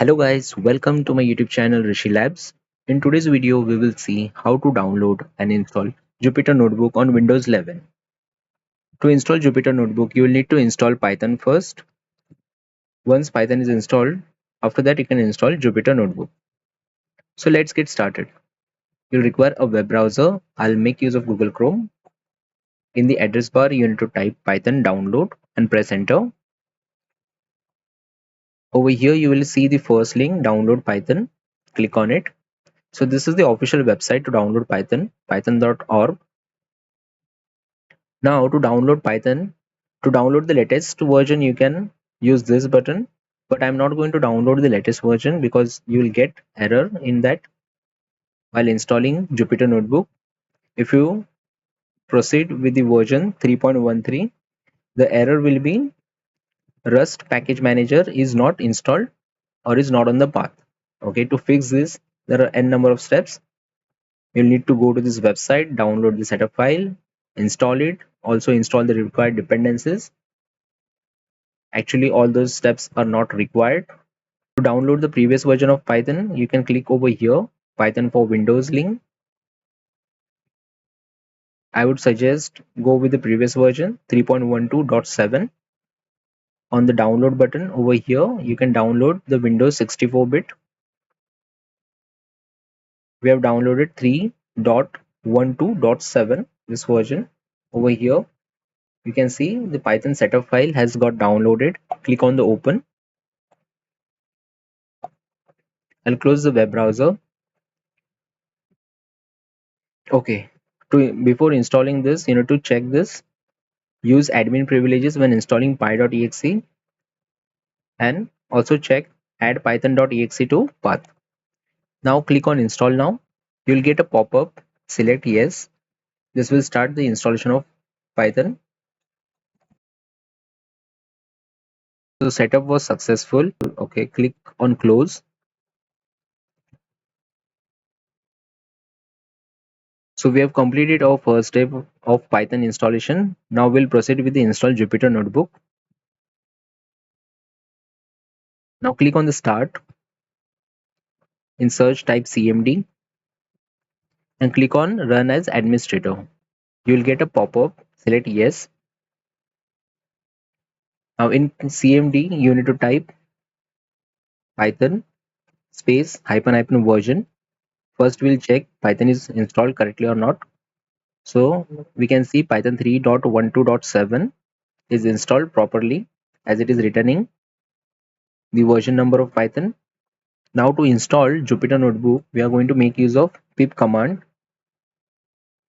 Hello guys, welcome to my YouTube channel Rishi Labs. In today's video, we will see how to download and install Jupyter Notebook on Windows 11. To install Jupyter Notebook, you will need to install Python first. Once Python is installed, after that you can install Jupyter Notebook. So let's get started. You'll require a web browser. I'll make use of Google Chrome. In the address bar, you need to type Python download and press enter. Over here, you will see the first link, download Python. Click on it. So this is the official website to download Python, python.org. Now to download Python, to download the latest version, you can use this button, but I'm not going to download the latest version because you will get error in that while installing Jupyter Notebook. If you proceed with the version 3.13, the error will be Rust package manager is not installed or is not on the path. Okay, to fix this, there are n number of steps. You'll need to go to this website, download the setup file, install it, also install the required dependencies. Actually, all those steps are not required. To download the previous version of Python, you can click over here, Python for Windows link. I would suggest go with the previous version 3.12.7. On the download button over here, you can download the Windows 64-bit. We have downloaded 3.12.7, this version. Over here, you can see the Python setup file has got downloaded. Click on the open. I'll close the web browser. Okay, before installing this, you need to check this. Use admin privileges when installing py.exe and also check add python.exe to path. Now click on install now. You'll get a pop-up. Select yes. This will start the installation of Python. So setup was successful. Okay, click on close. So we have completed our first step of Python installation. Now we'll proceed with the install Jupyter Notebook. Now click on the start. In search type CMD and click on run as administrator. You will get a pop-up. Select yes. Now in CMD you need to type Python space hyphen version. First we'll check Python is installed correctly or not. So we can see Python 3.12.7 is installed properly as it is returning the version number of Python. Now to install Jupyter Notebook, we are going to make use of pip command.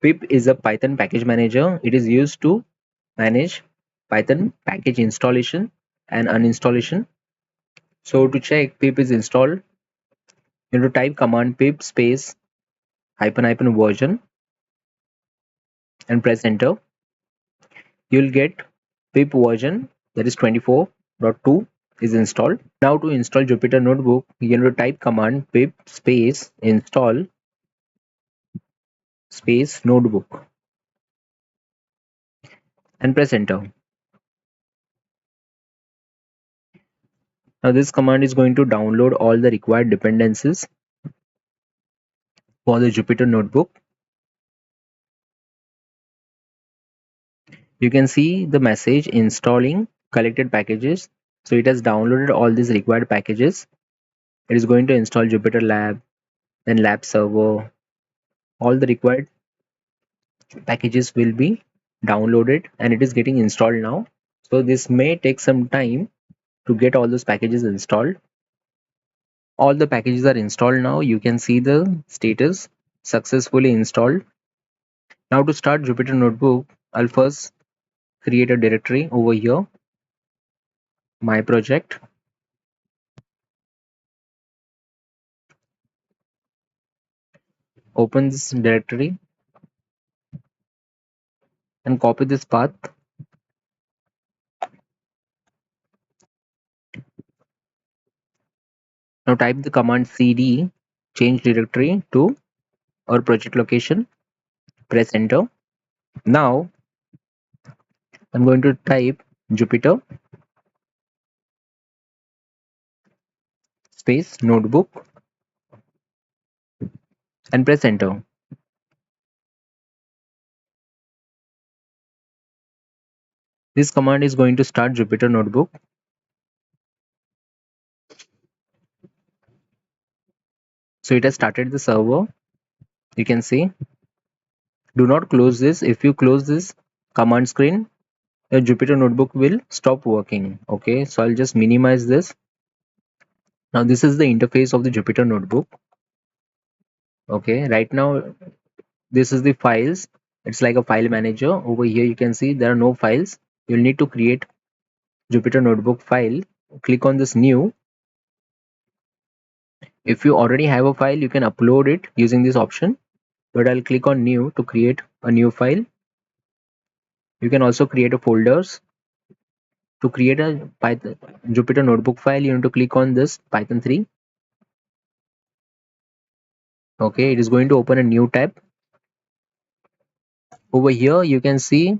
Pip is a Python package manager. It is used to manage Python package installation and uninstallation. So to check pip is installed, you need to type command pip space hyphen version and press enter. You will get pip version, that is 24.2 is installed. Now to install Jupyter Notebook, you need to type command pip space install space notebook and press enter. Now this command is going to download all the required dependencies for the Jupyter Notebook. You can see the message installing collected packages. So it has downloaded all these required packages. It is going to install Jupyter Lab, then Lab Server. All the required packages will be downloaded and it is getting installed now. So this may take some time to get all those packages installed. All the packages are installed now. You can see the status successfully installed. Now to start Jupyter Notebook, I'll first create a directory over here, my project. Open this directory and copy this path. Now type the command cd change directory to our project location. Press enter. Now I'm going to type Jupyter space notebook and press enter. This command is going to start Jupyter Notebook. So it has started the server. You can see. Do not close this. If you close this command screen, your Jupyter Notebook will stop working. Okay, so I'll just minimize this. Now this is the interface of the Jupyter Notebook. Okay, right now this is the files. It's like a file manager. Over here you can see there are no files. You'll need to create Jupyter Notebook file. Click on this new. If you already have a file, you can upload it using this option, but I'll click on new to create a new file. You can also create a folders. To create a Python Jupyter Notebook file, you need to click on this Python 3. Okay, it is going to open a new tab. Over here you can see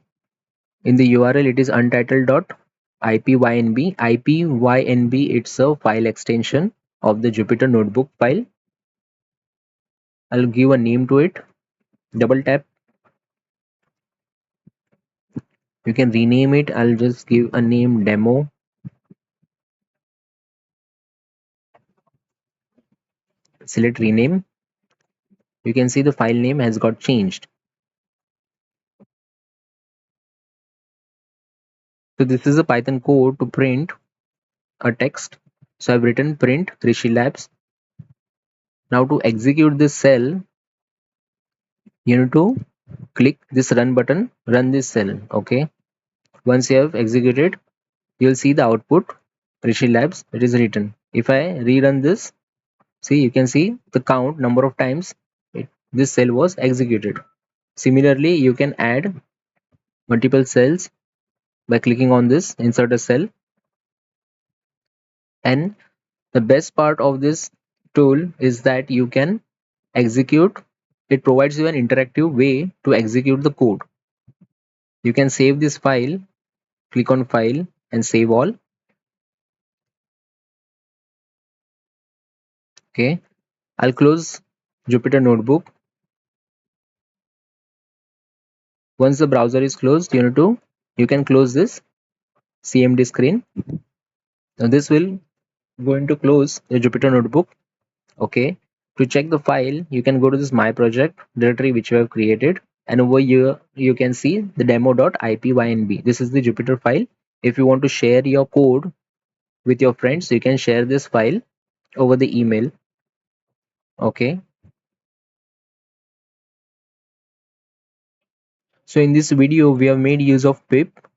in the URL it is untitled.ipynb. ipynb, it's a file extension of the Jupyter Notebook file. I'll give a name to it. Double tap. You can rename it. I'll just give a name demo. Select rename. You can see the file name has got changed. So this is a Python code to print a text. So I've written print Rishi Labs. Now to execute this cell, you need to click this run button, run this cell. Okay. Once you have executed, you'll see the output Rishi Labs. It is written. If I rerun this, see, you can see the count number of times this cell was executed. Similarly, you can add multiple cells by clicking on this insert a cell. And the best part of this tool is that you can execute. It provides you an interactive way to execute the code. You can save this file, click on file and save all. Okay, I'll close Jupyter Notebook. Once the browser is closed, you can close this CMD screen. Now this will going to close the Jupyter Notebook. Okay, to check the file, you can go to this my project directory which you have created, and over here you can see the demo.ipynb. This is the Jupyter file. If you want to share your code with your friends, you can share this file over the email. Okay, so in this video we have made use of pip.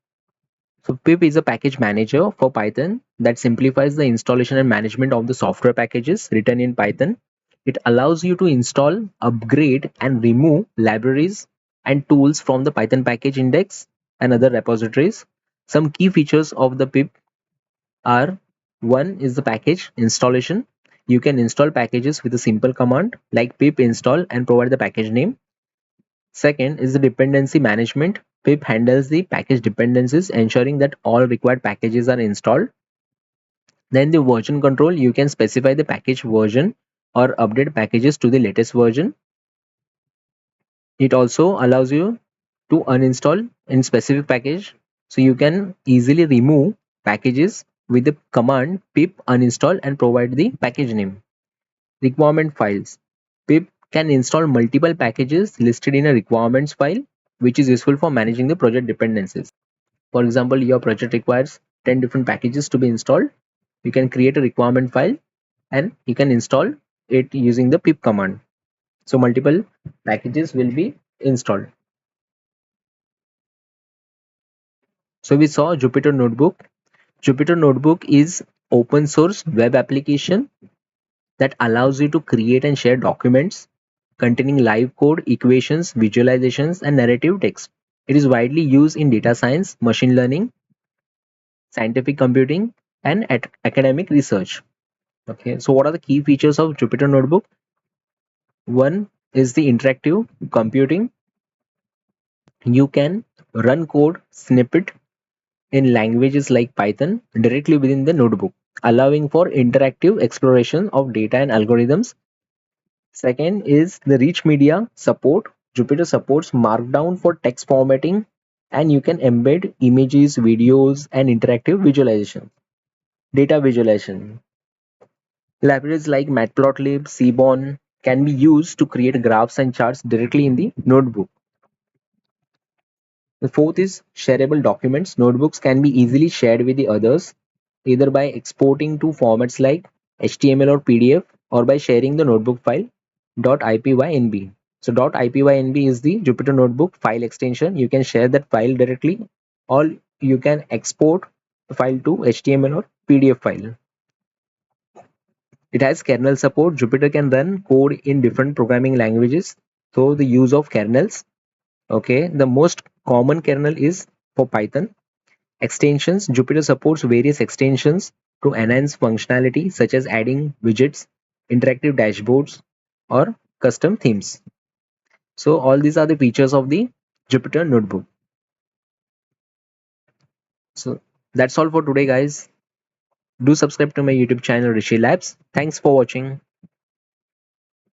So pip is a package manager for Python that simplifies the installation and management of the software packages written in Python. It allows you to install, upgrade and remove libraries and tools from the Python package index and other repositories. Some key features of the pip are: one is the package installation. You can install packages with a simple command like pip install and provide the package name. Second is the dependency management. Pip handles the package dependencies, ensuring that all required packages are installed. Then the version control, you can specify the package version or update packages to the latest version. It also allows you to uninstall in specific package, so you can easily remove packages with the command pip uninstall and provide the package name. Requirement files. Pip can install multiple packages listed in a requirements file, which is useful for managing the project dependencies. For example, your project requires 10 different packages to be installed. You can create a requirement file and you can install it using the pip command. So multiple packages will be installed. So we saw Jupyter Notebook. Jupyter Notebook is open source web application that allows you to create and share documents containing live code, equations, visualizations, and narrative text. It is widely used in data science, machine learning, scientific computing, and academic research. Okay, so what are the key features of Jupyter Notebook? One is the interactive computing. You can run code snippet in languages like Python directly within the notebook. allowing for interactive exploration of data and algorithms. Second is the rich media support. Jupyter supports Markdown for text formatting, and you can embed images, videos, and interactive visualization. Data visualization. Libraries like Matplotlib, Seaborn can be used to create graphs and charts directly in the notebook. The fourth is shareable documents. Notebooks can be easily shared with the others, either by exporting to formats like HTML or PDF, or by sharing the notebook file .ipynb. So .ipynb is the Jupyter Notebook file extension. You can share that file directly, or you can export the file to HTML or PDF file. It has kernel support. Jupyter can run code in different programming languages. So the use of kernels. Okay, the most common kernel is for Python. Extensions. Jupyter supports various extensions to enhance functionality, such as adding widgets, interactive dashboards, or custom themes. So all these are the features of the Jupyter Notebook. So that's all for today, guys. Do subscribe to my YouTube channel Rishi Labs. Thanks for watching.